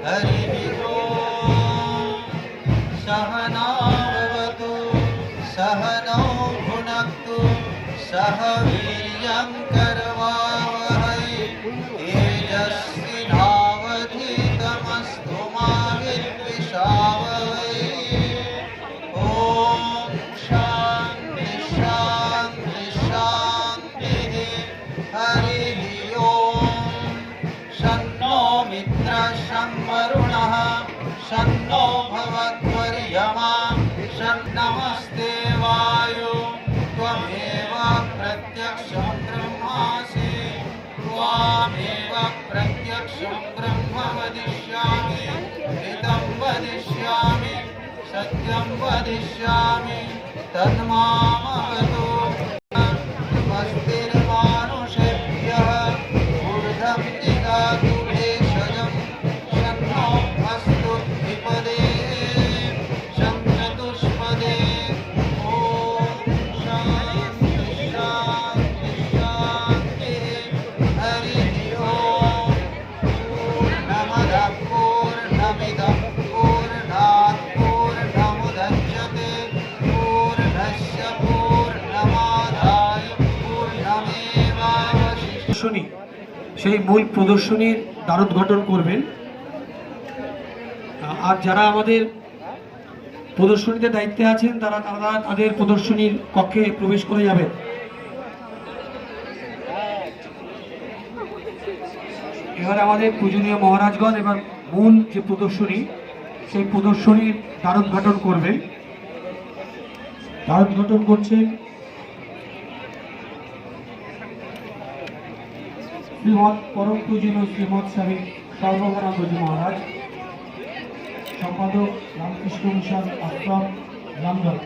हरिः ओम्। सहनावतु सहनौ भुनक्तु सह वीर्यं करवावहै तेजस्विनावधीतमस्तु मा विद्विषावहै। ॐ शान्ति शान्ति शान्तिः। हरिः ओम्। शन्नो मित्रः शं वरुणः शन्नो भवद्वर्यमा शन्नमस्ते वायु त्वमेव प्रत्यक्षं ब्रह्मासि त्वामेव प्रत्यक्षं ब्रह्म वदिष्यामि हितं वदिष्यामि सत्यं वदिष्यामि तन्मामवतु। स्वस्तिर्मानुषेभ्यः ऊर्ध्वं दिगातु भेषजं शन्नो अस्तु द्विपदे शं चतुष्पदे। ॐ शान्ति शान्ति शान्तिः। हरिः ओम्। पूर्णमदः पूर्णमिदं पूर्णात् पूर्णमुदच्यते पूर्णस्य पूर्णमादाय पूर्णमेवावशिष्यते। সেই মূল প্রদর্শনীর দ্বারোদ্ঘাটন করবেন। আর যারা আমাদের প্রদর্শনীতে দায়িত্বে আছেন তারা তাদের প্রদর্শনীর কক্ষে প্রবেশ করে যাবেন। এবার আমাদের পূজনীয় মহারাজগণ এবার মূল যে প্রদর্শনী সেই প্রদর্শনীর দ্বারোদ্ঘাটন করবেন। দ্বারোদ্ঘাটন করছেন শ্রীমৎ পরম পূজনীয় শ্রীমৎ স্বামী সর্বজ্ঞানন্দজি মহারাজ, সম্পাদক রামকৃষ্ণ মিশন আশ্রম, রামগড়।